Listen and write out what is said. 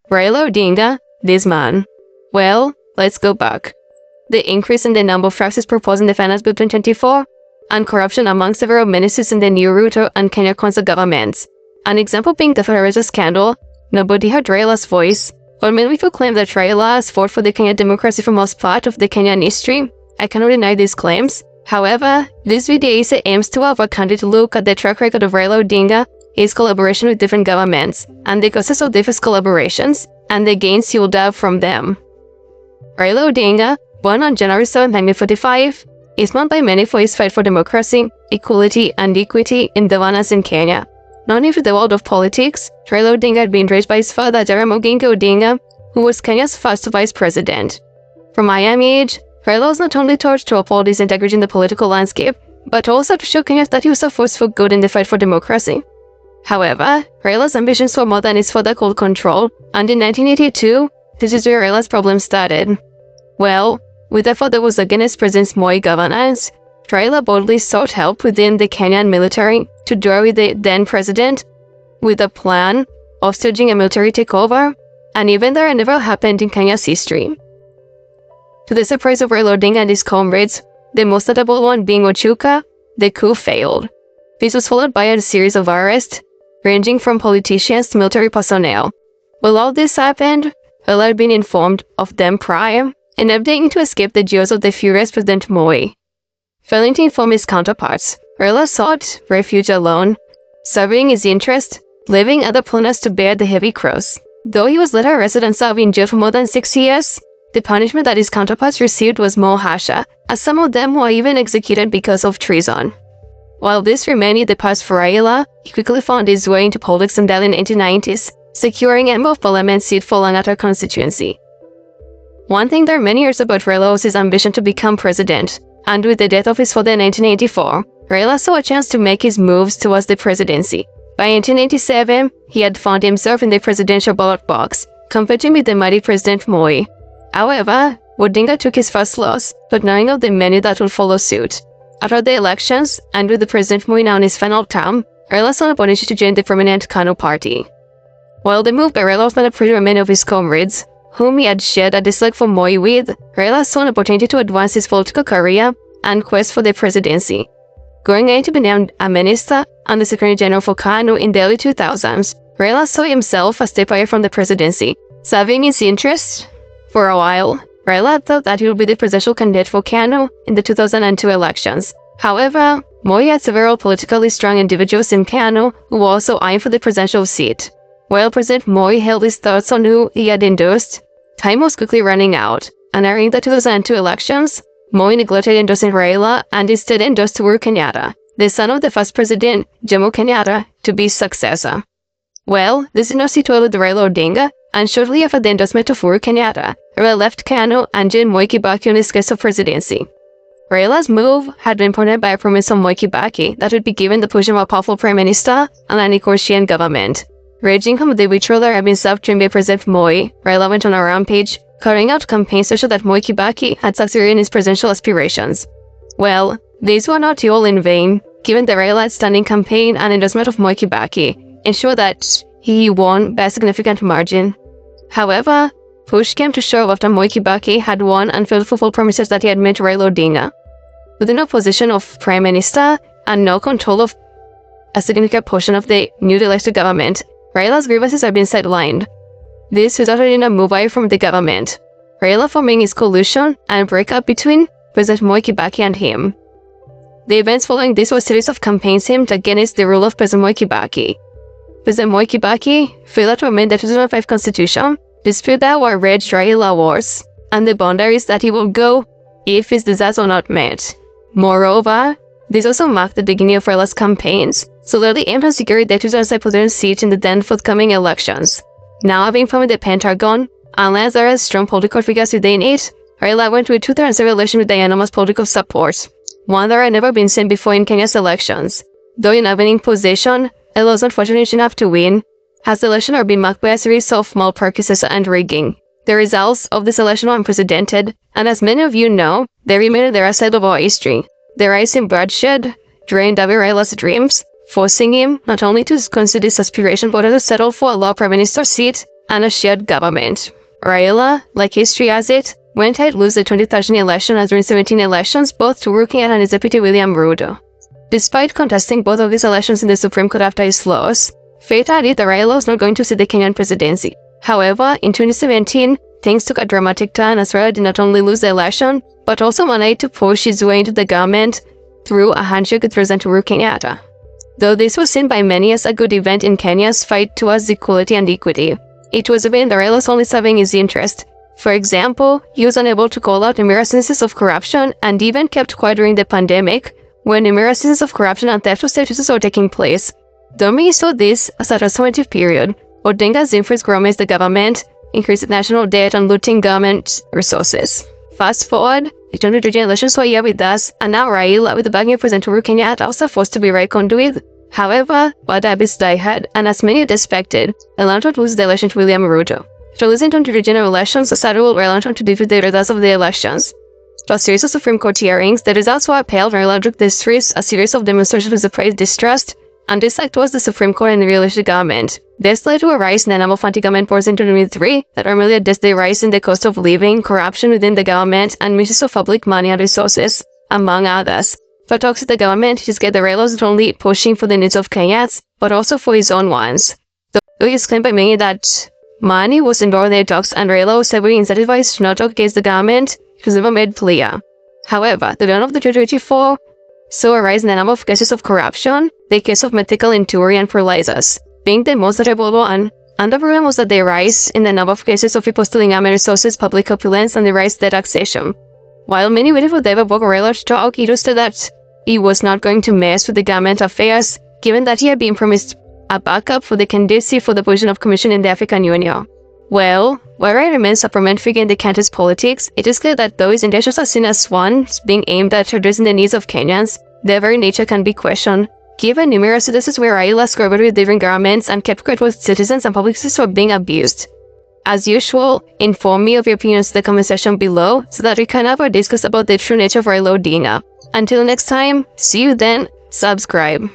Raila Odinga, this man. Well, let's go back. The increase in the number of taxes proposed in the Finance Bill 2024, and corruption among several ministers in the new Ruto and Kenya Kwanza governments. An example being the fertilizer scandal. Nobody heard Raila's voice, but many people claim that Raila has fought for the Kenyan democracy for most part of the Kenyan history. I cannot deny these claims. However, this video essay aims to have a candid look at the track record of Raila Odinga, his collaboration with different governments, and the causes of different collaborations, and the gains he would have from them. Raila Odinga, born on January 7, 1945, is known by many for his fight for democracy, equality, and equity in governance in Kenya. Known in the world of politics, Raila Odinga had been raised by his father, Jaramogi Odinga, who was Kenya's first vice president. From a young age, Raila was not only taught to uphold his integrity in the political landscape, but also to show Kenyans that he was a force for good in the fight for democracy. However, Raila's ambitions were more than his father could control, and in 1982, this is where Raila's problem started. Well, with the thought that was against President Moi's governance, Raila boldly sought help within the Kenyan military to draw with the then president with a plan of staging a military takeover, an event that never happened in Kenya's history. To the surprise of Raila Odinga and his comrades, the most notable one being Ochuka, the coup failed. This was followed by a series of arrests, ranging from politicians to military personnel. While all this happened, Raila had been informed of them prior, and attempting to escape the jails of the furious President Moi. Failing to inform his counterparts, Raila sought refuge alone, serving his interest, leaving other planners to bear the heavy cross. Though he was later arrested and served in jail for more than 6 years, the punishment that his counterparts received was more harsher, as some of them were even executed because of treason. While this remained in the past for Raila, he quickly found his way into politics in the early 1990s, securing a member of parliament seat for Lang'ata constituency. One thing that many heard about Raila was his ambition to become president, and with the death of his father in 1984, Raila saw a chance to make his moves towards the presidency. By 1987, he had found himself in the presidential ballot box, competing with the mighty President Moi. However, Odinga took his first loss, but knowing of the many that would follow suit. After the elections, and with the President Moi now in his final term, Raila saw an opportunity to join the prominent KANU party. While the move by Raila was not approved by many of his comrades, whom he had shared a dislike for Moi with, Raila saw an opportunity to advance his political career and quest for the presidency. Going on to be named a minister and the Secretary General for KANU in the early 2000s, Raila saw himself a step away from the presidency, serving his interests. For a while, Raila thought that he would be the presidential candidate for KANU in the 2002 elections. However, Moi had several politically strong individuals in KANU who were also eyeing for the presidential seat. While President Moi held his thoughts on who he had endorsed, time was quickly running out, and during the 2002 elections, Moi neglected endorsing Raila and instead endorsed Uhuru Kenyatta, the son of the first president, Jomo Kenyatta, to be his successor. Well, this did not sit well with Raila Odinga, and shortly after the endorsement of Uhuru Kenyatta, Raila left KANU and joined Moi Kibaki on his quest of presidency. Raila's move had been prompted by a promise from Moi Kibaki that would be given the position of a powerful prime minister and an Equatorian government. Raging from the withdrawal that had been served during by President Moi, Raila went on a rampage, carrying out campaigns to show that Moi Kibaki had succeeded in his presidential aspirations. Well, these were not all in vain, given the Raila's standing campaign and endorsement of Moi Kibaki ensured that he won by a significant margin. However, push came to shove after Moi Kibaki had won and failed to fulfill promises that he had made to Raila Odinga. With no position of prime minister and no control of a significant portion of the newly elected government, Raila's grievances have been sidelined. This resulted in a move away from the government, Raila forming his coalition and breakup between President Moi Kibaki and him. The events following this were a series of campaigns aimed against the rule of President Moi Kibaki. President Moi Kibaki failed to amend the 2005 constitution, dispute that were raged Raila wars, and the boundaries that he would go if his desires were not met. Moreover, this also marked the beginning of Raila's campaigns, solely aimed at securing the 2005 presidential seat in the then forthcoming elections. Now having formed the Pentagon, unless there are strong political figures within it, Raila went to a 2007 election with enormous political support, one that had never been seen before in Kenya's elections. Though in a winning position, Raila was not fortunate enough to win, as the election had been marked by a series of malpractices and rigging. The results of this election were unprecedented, and as many of you know, they remain the side of our history. The rise in bloodshed drained away Raila's dreams, forcing him not only to consider his aspiration but to settle for a low prime minister seat and a shared government. Raila, like history has it, went ahead to lose the 2013 election and 2017 elections both to Uhuru Kenyatta and his deputy William Ruto. Despite contesting both of these elections in the Supreme Court after his loss, fate had it that Raila was not going to see the Kenyan presidency. However, in 2017, things took a dramatic turn as Raila did not only lose the election, but also managed to push his way into the government through a handshake with President Uhuru Kenyatta. Though this was seen by many as a good event in Kenya's fight towards equality and equity, it was a event that Raila was only serving his interest. For example, he was unable to call out numerous instances of corruption and even kept quiet during the pandemic, when numerous instances of corruption and theft of state resources were taking place. Though many saw this as a transformative period, Odinga's influence grows the government, increased national debt, and looting government resources. Fast forward, the 2023 elections were here with us, and now Raila, with the backing of President Uhuru Kenyatta, also forced to be reckoned with. However, bad habits die hard, and as many had expected, Raila lose the election to William Ruto. After losing 2023 general elections, the Saturday will Raila to defeat the results of the elections. After a series of Supreme Court hearings, the results were upheld. Raila took this risk, a series of demonstrations to suppress distrust and dislike towards the Supreme Court and the re-elected government. This led to a rise in the number of anti-government reports in 2023 that primarily addressed the rise in the cost of living, corruption within the government, and misuse of public money and resources, among others. For talks with the government, it is clear that Raila was not only pushing for the needs of Kenyans, but also for his own ones. Though it is claimed by many that money was involved in their talks and Raila was severely incentivized to not talk against the government, it was never made clear. However, the dawn of the 2024 saw a rise in the number of cases of corruption, the case of medical injury and paralysis being the most notable one, and the problem was that the rise in the number of cases of people stealing government resources, public opulence, and the rise in taxation. While many waited for David Raila to talk, he just said that he was not going to mess with the government affairs, given that he had been promised a backup for the candidacy for the position of Commissioner in the African Union. Well, while Raila remains a prominent figure in the country's politics, it is clear that though his intentions are seen as ones being aimed at addressing the needs of Kenyans, their very nature can be questioned, given numerous instances where Raila collaborated with different governments and kept quiet with citizens and public services were being abused. As usual, inform me of your opinions in the comment section below so that we can have a discuss about the true nature of Raila Odinga. Until next time, see you then, subscribe.